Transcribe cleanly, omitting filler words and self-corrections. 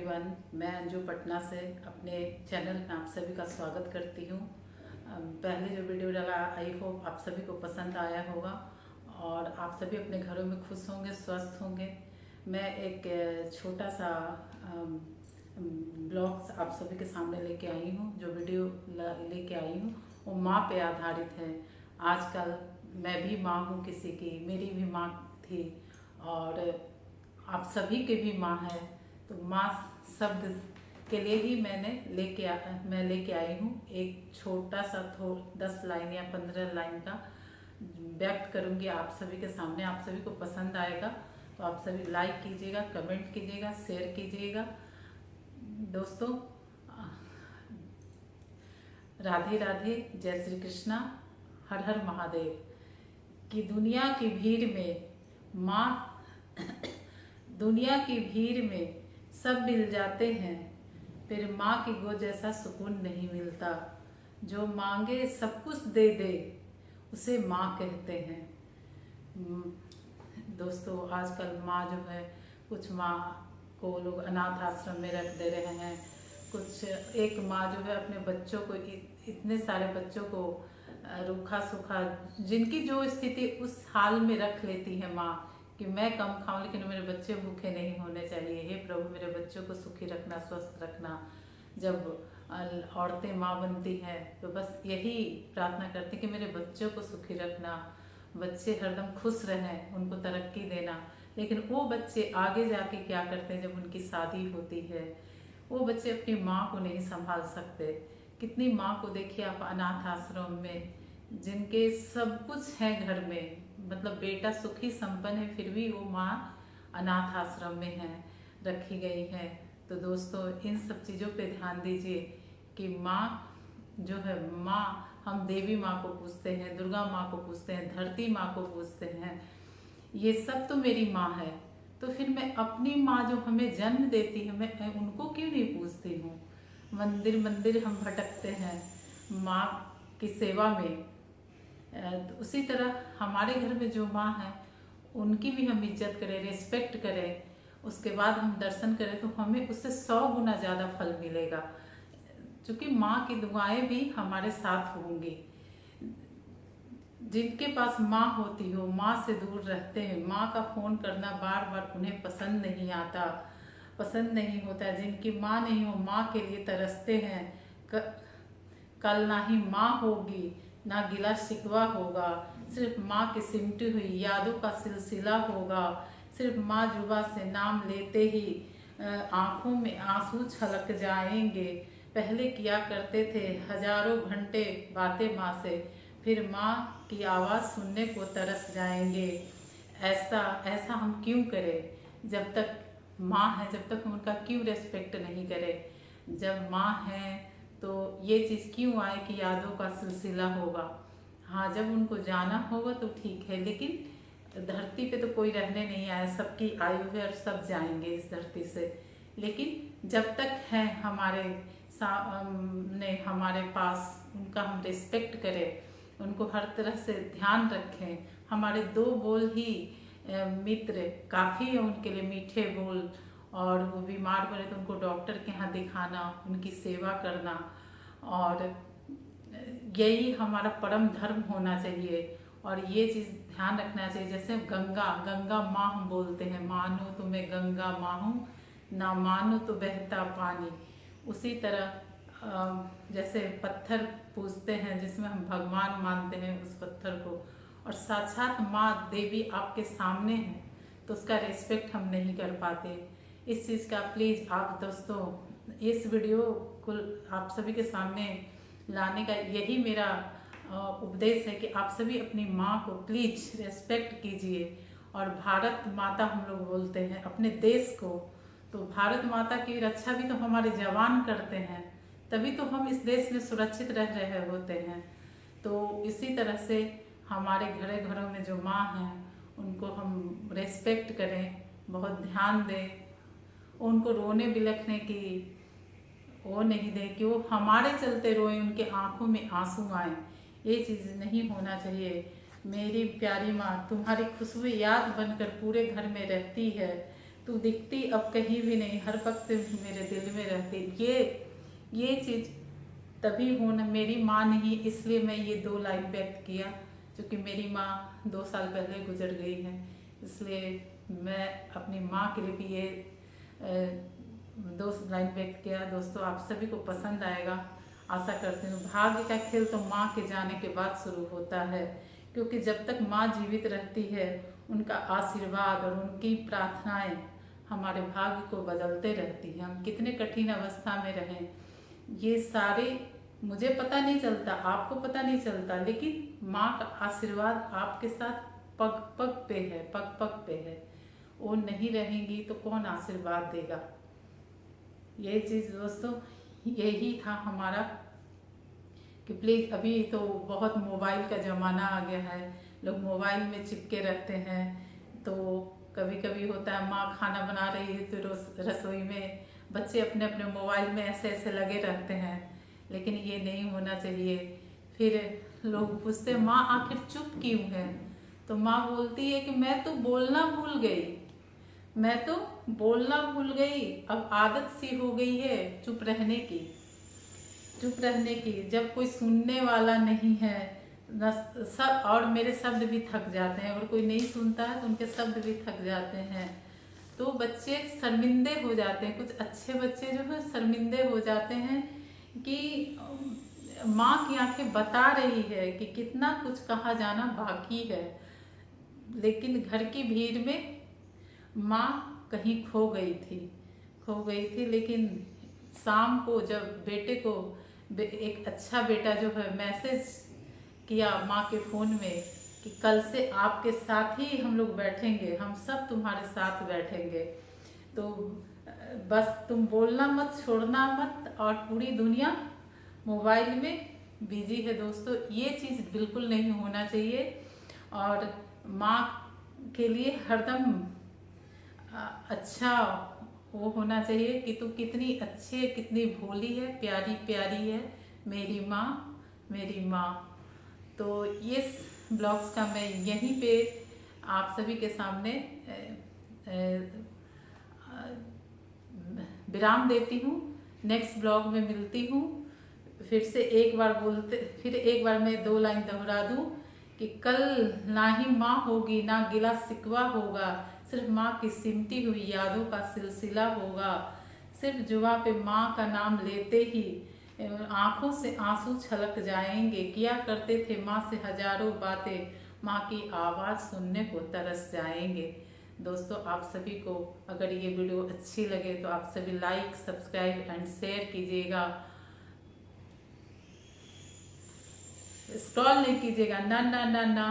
Everyone, मैं अंजू पटना से अपने चैनल में आप सभी का स्वागत करती हूँ। पहले जो वीडियो डाला आई होप आप सभी को पसंद आया होगा और आप सभी अपने घरों में खुश होंगे, स्वस्थ होंगे। मैं एक छोटा सा ब्लॉग आप सभी के सामने लेके आई हूँ। जो वीडियो लेके आई हूँ वो माँ पे आधारित है। आजकल मैं भी माँ हूँ किसी की, मेरी भी माँ थी और आप सभी के भी माँ है। तो माँ शब्द के लिए ही मैं लेके आई हूँ एक छोटा सा 10 लाइन या 15 लाइन का व्यक्त करूँगी आप सभी के सामने। आप सभी को पसंद आएगा तो आप सभी लाइक कीजिएगा, कमेंट कीजिएगा, शेयर कीजिएगा। दोस्तों, राधे राधे, जय श्री कृष्णा, हर हर महादेव। कि दुनिया की भीड़ में सब मिल जाते हैं, फिर माँ की गोद जैसा सुकून नहीं मिलता। जो मांगे सब कुछ दे दे, उसे माँ कहते हैं। दोस्तों, आजकल माँ जो है, कुछ माँ को लोग अनाथ आश्रम में रख दे रहे हैं। एक माँ जो है अपने बच्चों को, इतने सारे बच्चों को रूखा सूखा, जिनकी जो स्थिति उस हाल में रख लेती है माँ कि मैं कम खाऊं लेकिन मेरे बच्चे भूखे नहीं होने चाहिए। हे प्रभु, मेरे बच्चों को सुखी रखना, स्वस्थ रखना। जब औरतें माँ बनती हैं तो बस यही प्रार्थना करती कि मेरे बच्चों को सुखी रखना, बच्चे हरदम खुश रहें, उनको तरक्की देना। लेकिन वो बच्चे आगे जाके क्या करते हैं, जब उनकी शादी होती है वो बच्चे अपनी माँ को नहीं संभाल सकते। कितनी माँ को देखिए आप अनाथ आश्रम में, जिनके सब कुछ है घर में, मतलब बेटा सुखी संपन्न है, फिर भी वो माँ अनाथ आश्रम में है, रखी गई है। तो दोस्तों, इन सब चीज़ों पे ध्यान दीजिए कि माँ जो है, माँ, हम देवी माँ को पूजते हैं, दुर्गा माँ को पूजते हैं, धरती माँ को पूजते हैं, ये सब तो मेरी माँ है। तो फिर मैं अपनी माँ जो हमें जन्म देती है, मैं उनको क्यों नहीं पूजती हूँ। मंदिर मंदिर हम भटकते हैं माँ की सेवा में। तो उसी तरह हमारे घर में जो माँ है उनकी भी हम इज्जत करें, रिस्पेक्ट करें, उसके बाद हम दर्शन करें तो हमें उससे 100 गुना ज़्यादा फल मिलेगा। क्योंकि माँ की दुआएं भी हमारे साथ होंगी। जिनके पास माँ होती हो, माँ से दूर रहते हैं, माँ का फ़ोन करना बार बार उन्हें पसंद नहीं आता, पसंद नहीं होता। जिनकी माँ नहीं हो, माँ के लिए तरसते हैं। कल ना ही माँ होगी, ना गिला शिकवा होगा, सिर्फ माँ की सिमटी हुई यादों का सिलसिला होगा। सिर्फ माँ जुबा से नाम लेते ही आँखों में आंसू छलक जाएंगे। पहले किया करते थे हजारों घंटे बातें माँ से, फिर माँ की आवाज़ सुनने को तरस जाएंगे। ऐसा ऐसा हम क्यों करें। जब तक माँ है, जब तक हम उनका क्यों रेस्पेक्ट नहीं करें। जब माँ है तो ये चीज़ क्यों आए कि यादों का सिलसिला होगा। हाँ, जब उनको जाना होगा तो ठीक है, लेकिन धरती पे तो कोई रहने नहीं आया, सबकी आयु है और सब जाएंगे इस धरती से। लेकिन जब तक है हमारे सामने, हमारे पास, उनका हम रिस्पेक्ट करें, उनको हर तरह से ध्यान रखें। हमारे 2 बोल ही मित्र काफ़ी है उनके लिए, मीठे बोल। और वो बीमार पड़े तो उनको डॉक्टर के यहाँ दिखाना, उनकी सेवा करना, और यही हमारा परम धर्म होना चाहिए। और ये चीज़ ध्यान रखना चाहिए। जैसे गंगा माँ हम बोलते हैं, मानो तो मैं गंगा माँ हूँ, ना मानो तो बहता पानी। उसी तरह जैसे पत्थर पूजते हैं, जिसमें हम भगवान मानते हैं उस पत्थर को, और साक्षात माँ देवी आपके सामने है, तो उसका रिस्पेक्ट हम नहीं कर पाते। इस चीज़ का प्लीज़ आप दोस्तों, इस वीडियो को आप सभी के सामने लाने का यही मेरा उपदेश है कि आप सभी अपनी माँ को प्लीज़ रिस्पेक्ट कीजिए। और भारत माता हम लोग बोलते हैं अपने देश को, तो भारत माता की रक्षा भी तो हमारे जवान करते हैं, तभी तो हम इस देश में सुरक्षित रह रहे होते हैं। तो इसी तरह से हमारे घरों में जो माँ हैं उनको हम रेस्पेक्ट करें, बहुत ध्यान दें, उनको रोने बिलखने की वो नहीं दें कि वो हमारे चलते रोए, उनके आंखों में आंसू आए। ये चीज़ नहीं होना चाहिए। मेरी प्यारी माँ तुम्हारी खुशबू याद बनकर पूरे घर में रहती है, तू दिखती अब कहीं भी नहीं, हर वक्त मेरे दिल में रहती। ये चीज़ तभी होना, मेरी माँ नहीं, इसलिए मैं ये 2 लाइन व्यक्त किया, क्योंकि मेरी माँ 2 साल पहले गुजर गई है। इसलिए मैं अपनी माँ के लिए भी ये 2 लाइन व्यक्त किया। दोस्तों, आप सभी को पसंद आएगा आशा करती हूँ। भाग्य का खेल तो माँ के जाने के बाद शुरू होता है, क्योंकि जब तक माँ जीवित रहती है उनका आशीर्वाद और उनकी प्रार्थनाएं हमारे भाग्य को बदलते रहती हैं। हम कितने कठिन अवस्था में रहें, ये सारे मुझे पता नहीं चलता, आपको पता नहीं चलता, लेकिन माँ का आशीर्वाद आपके साथ पग पग पे है, पग पग पे है। वो नहीं रहेंगी तो कौन आशीर्वाद देगा। ये चीज़ दोस्तों, यही था हमारा कि प्लीज़, अभी तो बहुत मोबाइल का ज़माना आ गया है, लोग मोबाइल में चिपके रहते हैं। तो कभी कभी होता है माँ खाना बना रही है तो रसोई में बच्चे अपने अपने मोबाइल में ऐसे ऐसे लगे रहते हैं, लेकिन ये नहीं होना चाहिए। फिर लोग पूछते हैं माँ आखिर चुप क्यों है, तो माँ बोलती है कि मैं तो बोलना भूल गई, मैं तो बोलना भूल गई, अब आदत सी हो गई है चुप रहने की, चुप रहने की। जब कोई सुनने वाला नहीं है न, सब और मेरे शब्द भी थक जाते हैं, अगर कोई नहीं सुनता है तो उनके शब्द भी थक जाते हैं, तो बच्चे शर्मिंदे हो जाते हैं। कुछ अच्छे बच्चे जो है शर्मिंदे हो जाते हैं कि माँ की आंखें बता रही है कि कितना कुछ कहा जाना बाकी है, लेकिन घर की भीड़ में माँ कहीं खो गई थी, खो गई थी। लेकिन शाम को जब बेटे को एक अच्छा बेटा जो है मैसेज किया माँ के फ़ोन में कि कल से आपके साथ ही हम लोग बैठेंगे, हम सब तुम्हारे साथ बैठेंगे, तो बस तुम बोलना मत, छोड़ना मत, और पूरी दुनिया मोबाइल में बिजी है। दोस्तों, ये चीज़ बिल्कुल नहीं होना चाहिए, और माँ के लिए हरदम अच्छा वो होना चाहिए कि तू कितनी अच्छी है, कितनी भोली है, प्यारी प्यारी है मेरी माँ, मेरी माँ। तो ये ब्लॉग्स का मैं यहीं पे आप सभी के सामने विराम देती हूँ। नेक्स्ट ब्लॉग में मिलती हूँ। फिर एक बार मैं 2 लाइन दोहरा दूँ कि कल ना ही माँ होगी, ना गिला शिकवा होगा, सिर्फ माँ की सिमटी हुई यादों का सिलसिला होगा। सिर्फ जुबां पे माँ का नाम लेते ही आंखों से आंसू छलक जाएंगे। किया करते थे माँ से हजारों बातें, माँ की आवाज़ सुनने को तरस जाएंगे। दोस्तों, आप सभी को अगर ये वीडियो अच्छी लगे तो आप सभी लाइक, सब्सक्राइब एंड शेयर कीजिएगा। स्क्रॉल नहीं कीजिएगा, ना ना ना ना।